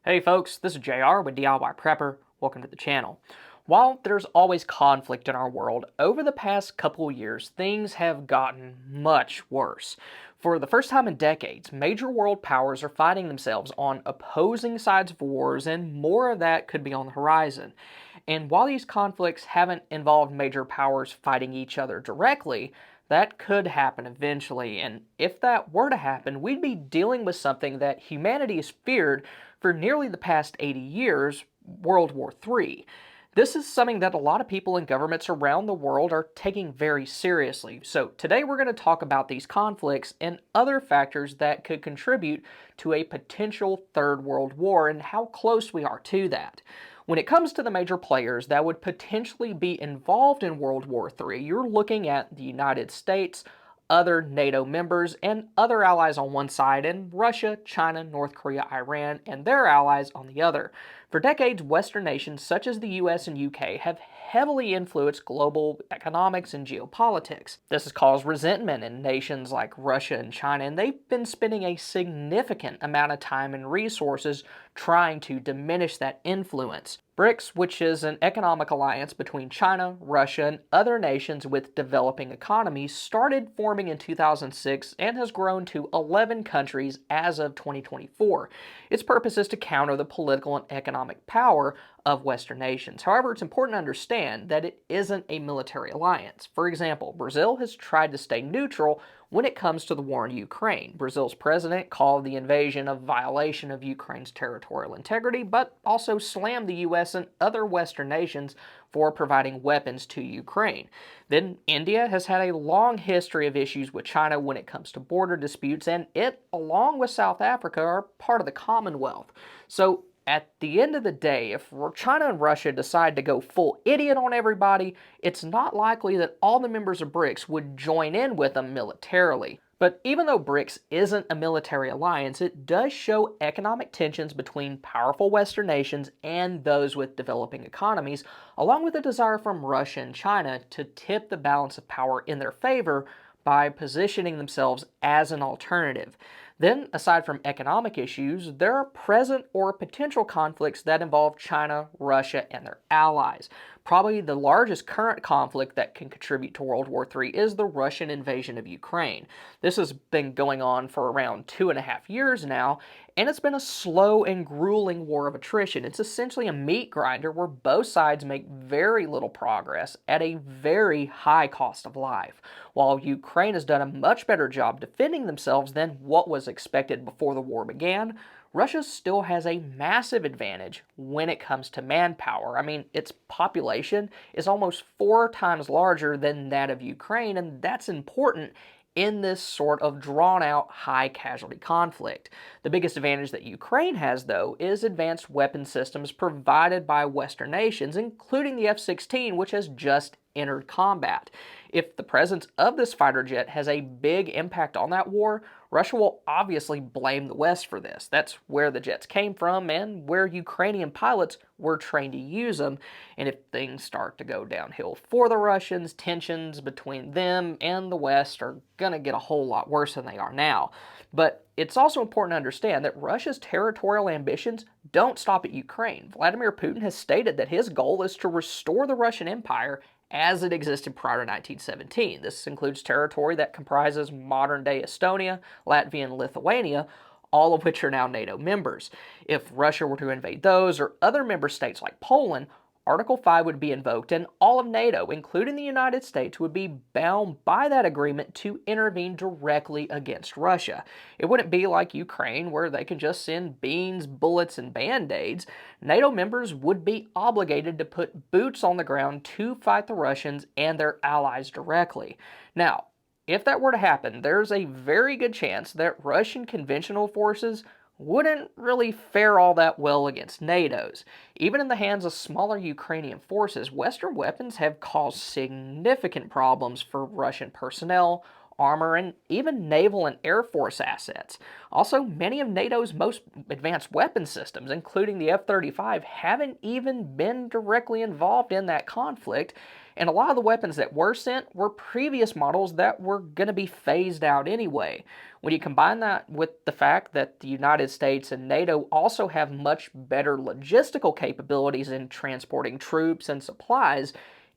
Hey folks, this is JR with DIY Prepper. Welcome to the channel. While there's always conflict in our world, over the past couple years, things have gotten much worse. For the first time in decades, major world powers are fighting themselves on opposing sides of wars, and more of that could be on the horizon. And while these conflicts haven't involved major powers fighting each other directly, that could happen eventually, and if that were to happen, we'd be dealing with something that humanity has feared for nearly the past 80 years, World War III. This is something that a lot of people and governments around the world are taking very seriously. So today we're going to talk about these conflicts and other factors that could contribute to a potential Third World War and how close we are to that. When it comes to the major players that would potentially be involved in World War III, you're looking at the United States, other NATO members, and other allies on one side, and Russia, China, North Korea, Iran, and their allies on the other. For decades, Western nations such as the US and UK have heavily influenced global economics and geopolitics. This has caused resentment in nations like Russia and China, and they've been spending a significant amount of time and resources trying to diminish that influence. BRICS, which is an economic alliance between China, Russia, and other nations with developing economies, started forming in 2006 and has grown to 11 countries as of 2024. Its purpose is to counter the political and economic power of Western nations. However, it's important to understand that it isn't a military alliance. For example, Brazil has tried to stay neutral when it comes to the war in Ukraine. Brazil's president called the invasion a violation of Ukraine's territorial integrity, but also slammed the US and other Western nations for providing weapons to Ukraine. Then India has had a long history of issues with China when it comes to border disputes, and it, along with South Africa, are part of the Commonwealth. So at the end of the day, if China and Russia decide to go full idiot on everybody, it's not likely that all the members of BRICS would join in with them militarily. But even though BRICS isn't a military alliance, it does show economic tensions between powerful Western nations and those with developing economies, along with a desire from Russia and China to tip the balance of power in their favor by positioning themselves as an alternative. Then, aside from economic issues, there are present or potential conflicts that involve China, Russia, and their allies. Probably the largest current conflict that can contribute to World War III is the Russian invasion of Ukraine. This has been going on for around 2.5 years now, and it's been a slow and grueling war of attrition. It's essentially a meat grinder where both sides make very little progress at a very high cost of life. While Ukraine has done a much better job defending themselves than what was expected before the war began, Russia still has a massive advantage when it comes to manpower. I mean, its population is almost 4 times larger than that of Ukraine, and that's important in this sort of drawn-out, high-casualty conflict. The biggest advantage that Ukraine has, though, is advanced weapon systems provided by Western nations, including the F-16, which has just entered combat. If the presence of this fighter jet has a big impact on that war, Russia will obviously blame the West for this. That's where the jets came from and where Ukrainian pilots were trained to use them. And if things start to go downhill for the Russians, tensions between them and the West are going to get a whole lot worse than they are now. But it's also important to understand that Russia's territorial ambitions don't stop at Ukraine. Vladimir Putin has stated that his goal is to restore the Russian Empire as it existed prior to 1917. This includes territory that comprises modern-day Estonia, Latvia, and Lithuania, all of which are now NATO members. If Russia were to invade those or other member states like Poland, Article 5 would be invoked, and all of NATO, including the United States, would be bound by that agreement to intervene directly against Russia. It wouldn't be like Ukraine, where they can just send beans, bullets, and band-aids. NATO members would be obligated to put boots on the ground to fight the Russians and their allies directly. Now, if that were to happen, there's a very good chance that Russian conventional forces wouldn't really fare all that well against NATO's. Even in the hands of smaller Ukrainian forces, Western weapons have caused significant problems for Russian personnel, armor, and even naval and air force assets. Also, many of NATO's most advanced weapon systems, including the F-35, haven't even been directly involved in that conflict, and a lot of the weapons that were sent were previous models that were going to be phased out anyway. When you combine that with the fact that the United States and NATO also have much better logistical capabilities in transporting troops and supplies,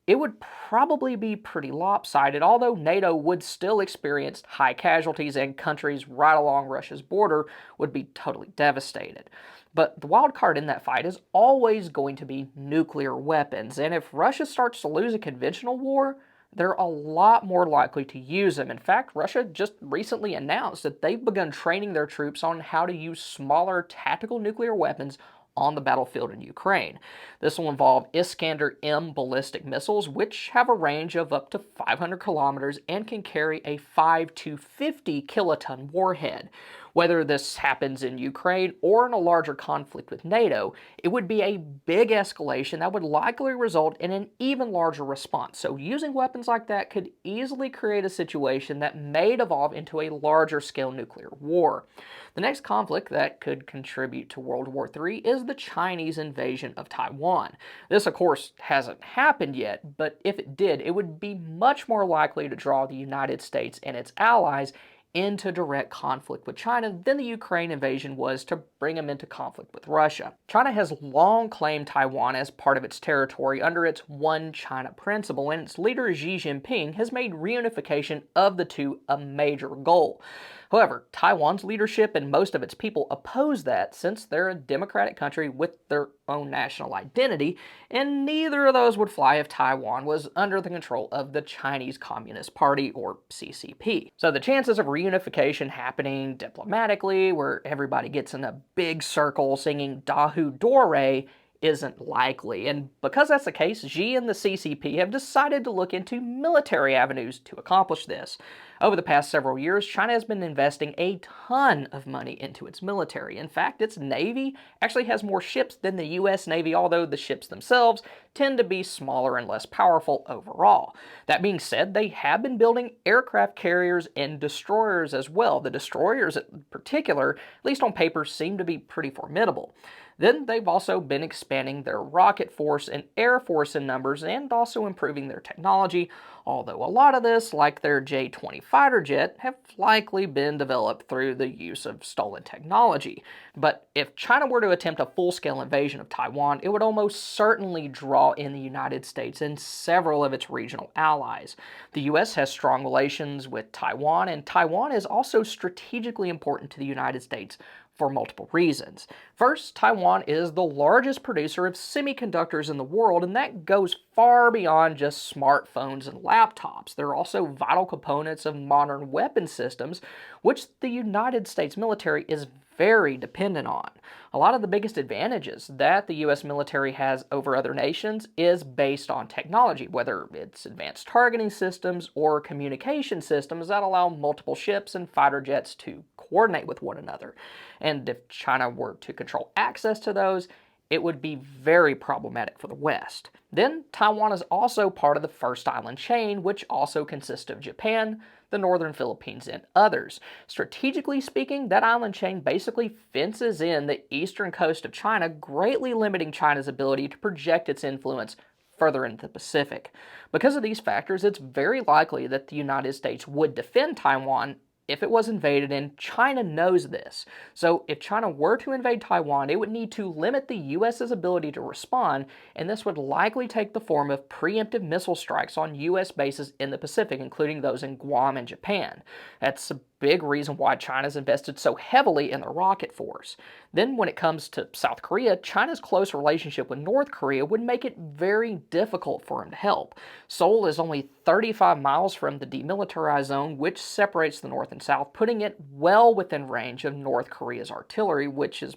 it would probably be pretty lopsided, although NATO would still experience high casualties and countries right along Russia's border would be totally devastated. But the wild card in that fight is always going to be nuclear weapons, and if Russia starts to lose a conventional war, they're a lot more likely to use them. In fact, Russia just recently announced that they've begun training their troops on how to use smaller tactical nuclear weapons on the battlefield in Ukraine. This will involve Iskander-M ballistic missiles, which have a range of up to 500 kilometers and can carry a 5 to 50 kiloton warhead. Whether this happens in Ukraine or in a larger conflict with NATO, it would be a big escalation that would likely result in an even larger response. So using weapons like that could easily create a situation that may devolve into a larger scale nuclear war. The next conflict that could contribute to World War III is the Chinese invasion of Taiwan. This, of course, hasn't happened yet, but if it did, it would be much more likely to draw the United States and its allies into direct conflict with China than the Ukraine invasion was to bring them into conflict with Russia. China has long claimed Taiwan as part of its territory under its One China principle, and its leader Xi Jinping has made reunification of the two a major goal. However, Taiwan's leadership and most of its people oppose that since they're a democratic country with their own national identity, and neither of those would fly if Taiwan was under the control of the Chinese Communist Party, or CCP. So the chances of reunification happening diplomatically, where everybody gets in a big circle singing Dahu Dore, isn't likely, and because that's the case, Xi and the CCP have decided to look into military avenues to accomplish this. Over the past several years, China has been investing a ton of money into its military. In fact, its Navy actually has more ships than the US Navy, although the ships themselves tend to be smaller and less powerful overall. That being said, they have been building aircraft carriers and destroyers as well. The destroyers in particular, at least on paper, seem to be pretty formidable. Then they've also been expanding their rocket force and air force in numbers and also improving their technology, although a lot of this, like their J-20 fighter jet, have likely been developed through the use of stolen technology. But if China were to attempt a full-scale invasion of Taiwan, it would almost certainly draw in the United States and several of its regional allies. The US has strong relations with Taiwan, and Taiwan is also strategically important to the United States for multiple reasons. First, Taiwan is the largest producer of semiconductors in the world, and that goes far beyond just smartphones and laptops. They're also vital components of modern weapon systems, which the United States military is very dependent on. A lot of the biggest advantages that the US military has over other nations is based on technology, whether it's advanced targeting systems or communication systems that allow multiple ships and fighter jets to coordinate with one another. And if China were to control access to those, it would be very problematic for the West. Then, Taiwan is also part of the First Island chain, which also consists of Japan, the Northern Philippines, and others. Strategically speaking, that island chain basically fences in the eastern coast of China, greatly limiting China's ability to project its influence further into the Pacific. Because of these factors, it's very likely that the United States would defend Taiwan if it was invaded, and China knows this. So if China were to invade Taiwan, it would need to limit the US's ability to respond, and this would likely take the form of preemptive missile strikes on US bases in the Pacific, including those in Guam and Japan. That's a big reason why China's invested so heavily in their rocket force. Then when it comes to South Korea, China's close relationship with North Korea would make it very difficult for them to help. Seoul is only 35 miles from the demilitarized zone, which separates the North and South, putting it well within range of North Korea's artillery, which is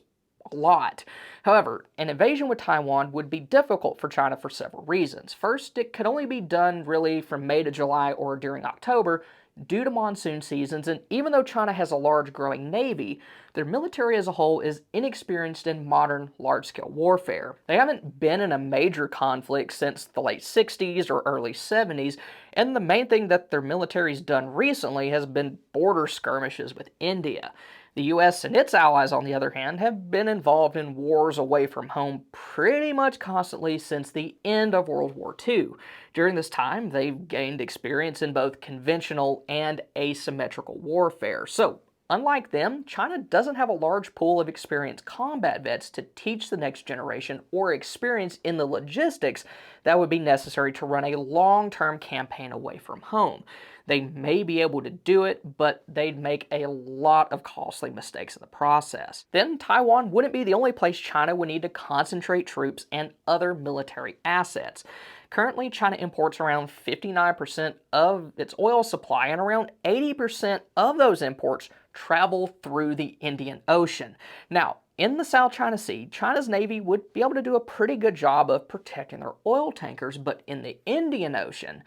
a lot. However, an invasion with Taiwan would be difficult for China for several reasons. First, it could only be done really from May to July or during October due to monsoon seasons, and even though China has a large growing navy, their military as a whole is inexperienced in modern large-scale warfare. They haven't been in a major conflict since the late 60s or early 70s, and the main thing that their military's done recently has been border skirmishes with India. The US and its allies, on the other hand, have been involved in wars away from home pretty much constantly since the end of World War II. During this time, they've gained experience in both conventional and asymmetrical warfare. So, unlike them, China doesn't have a large pool of experienced combat vets to teach the next generation or experience in the logistics that would be necessary to run a long-term campaign away from home. They may be able to do it, but they'd make a lot of costly mistakes in the process. Then Taiwan wouldn't be the only place China would need to concentrate troops and other military assets. Currently, China imports around 59% of its oil supply, and around 80% of those imports travel through the Indian Ocean. Now, in the South China Sea, China's Navy would be able to do a pretty good job of protecting their oil tankers, but in the Indian Ocean,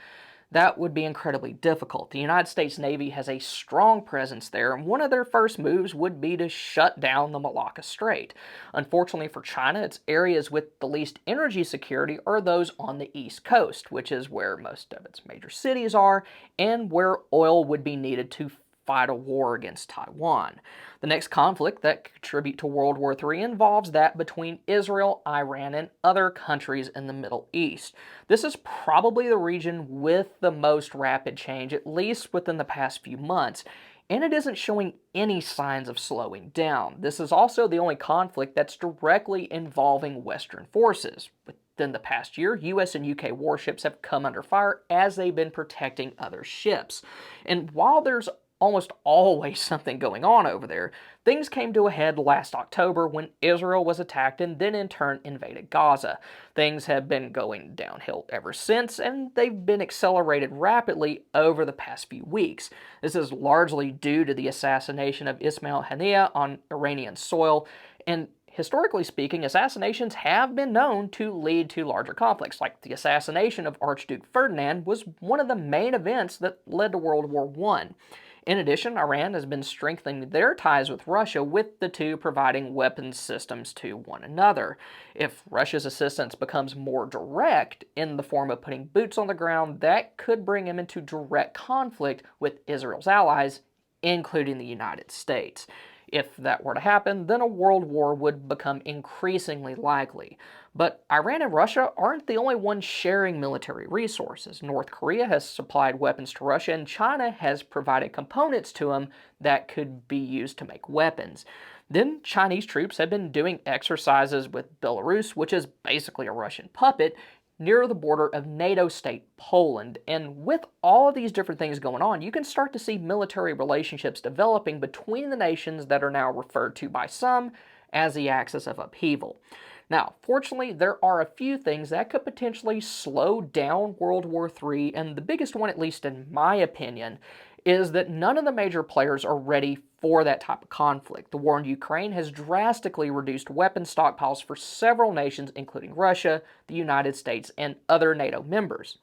that would be incredibly difficult. The United States Navy has a strong presence there, and one of their first moves would be to shut down the Malacca Strait. Unfortunately for China, its areas with the least energy security are those on the East Coast, which is where most of its major cities are, and where oil would be needed to fight a war against Taiwan. The next conflict that could contribute to World War III involves that between Israel, Iran, and other countries in the Middle East. This is probably the region with the most rapid change, at least within the past few months, and it isn't showing any signs of slowing down. This is also the only conflict that's directly involving Western forces. Within the past year, US and UK warships have come under fire as they've been protecting other ships. And while there's almost always something going on over there, things came to a head last October when Israel was attacked and then in turn invaded Gaza. Things have been going downhill ever since, and they've been accelerated rapidly over the past few weeks. This is largely due to the assassination of Ismail Haniyeh on Iranian soil, and historically speaking, assassinations have been known to lead to larger conflicts, like the assassination of Archduke Ferdinand was one of the main events that led to World War I. In addition, Iran has been strengthening their ties with Russia, with the two providing weapons systems to one another. If Russia's assistance becomes more direct in the form of putting boots on the ground, that could bring him into direct conflict with Israel's allies, including the United States. If that were to happen, then a world war would become increasingly likely. But Iran and Russia aren't the only ones sharing military resources. North Korea has supplied weapons to Russia, and China has provided components to them that could be used to make weapons. Then Chinese troops have been doing exercises with Belarus, which is basically a Russian puppet, near the border of NATO state Poland. And with all of these different things going on, you can start to see military relationships developing between the nations that are now referred to by some as the axis of upheaval. Now, fortunately, there are a few things that could potentially slow down World War III, and the biggest one, at least in my opinion, is that none of the major players are ready for that type of conflict. The war in Ukraine has drastically reduced weapon stockpiles for several nations, including Russia, the United States, and other NATO members.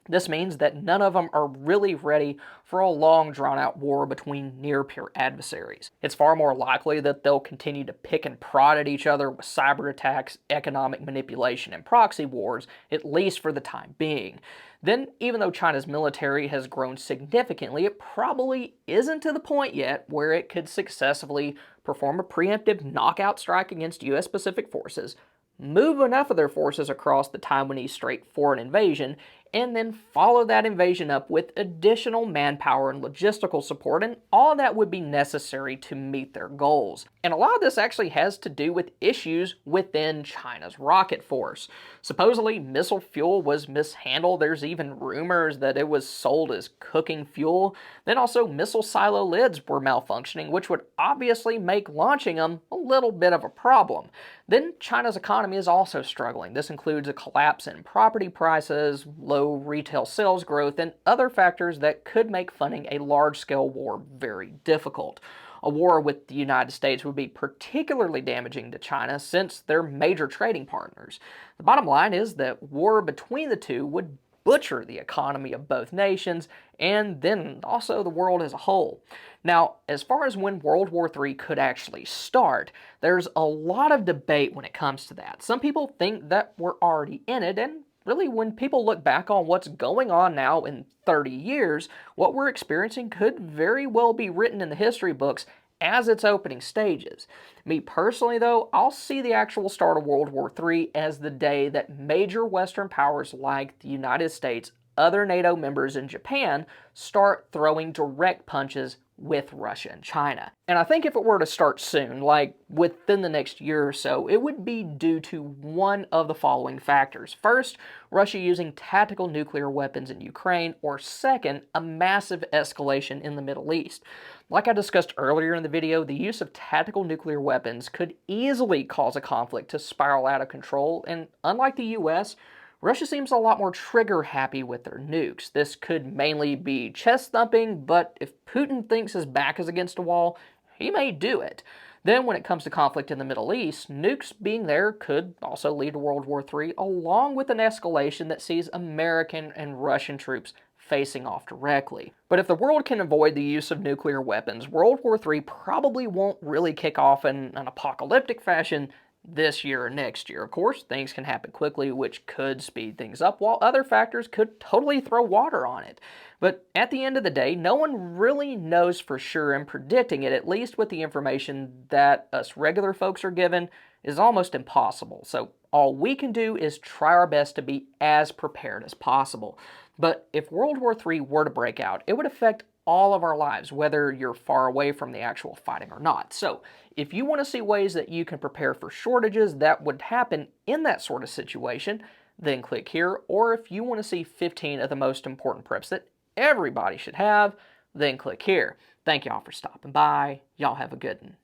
This means that none of them are really ready for a long, drawn-out war between near-peer adversaries. It's far more likely that they'll continue to pick and prod at each other with cyber attacks, economic manipulation, and proxy wars, at least for the time being. Then, even though China's military has grown significantly, it probably isn't to the point yet where it could successfully perform a preemptive knockout strike against US Pacific forces, move enough of their forces across the Taiwanese Strait for an invasion, and then follow that invasion up with additional manpower and logistical support, and all that would be necessary to meet their goals. And a lot of this actually has to do with issues within China's rocket force. Supposedly, missile fuel was mishandled. There's even rumors that it was sold as cooking fuel. Then also, missile silo lids were malfunctioning, which would obviously make launching them a little bit of a problem. Then China's economy is also struggling. This includes a collapse in property prices, low retail sales growth, and other factors that could make funding a large-scale war very difficult. A war with the United States would be particularly damaging to China since they're major trading partners. The bottom line is that war between the two would butcher the economy of both nations and then also the world as a whole. Now, as far as when World War III could actually start, there's a lot of debate when it comes to that. Some people think that we're already in it, and really, when people look back on what's going on now in 30 years, what we're experiencing could very well be written in the history books as its opening stages. Me personally, though, I'll see the actual start of World War III as the day that major Western powers like the United States, other NATO members, and Japan start throwing direct punches with Russia and China. And I think if it were to start soon, like within the next year or so, it would be due to one of the following factors. First, Russia using tactical nuclear weapons in Ukraine, or second, a massive escalation in the Middle East. Like I discussed earlier in the video, the use of tactical nuclear weapons could easily cause a conflict to spiral out of control, and unlike the US, Russia seems a lot more trigger happy with their nukes. This could mainly be chest thumping, but if Putin thinks his back is against a wall, he may do it. Then when it comes to conflict in the Middle East, nukes being there could also lead to World War III, along with an escalation that sees American and Russian troops facing off directly. But if the world can avoid the use of nuclear weapons, World War III probably won't really kick off in an apocalyptic fashion this year or next year. Of course, things can happen quickly, which could speed things up, while other factors could totally throw water on it. But at the end of the day, no one really knows for sure, and predicting it, at least with the information that us regular folks are given, is almost impossible. So all we can do is try our best to be as prepared as possible. But if World War III were to break out, it would affect all of our lives, whether you're far away from the actual fighting or not. So, if you want to see ways that you can prepare for shortages that would happen in that sort of situation, then click here. Or if you want to see 15 of the most important preps that everybody should have, then click here. Thank y'all for stopping by. Y'all have a good one.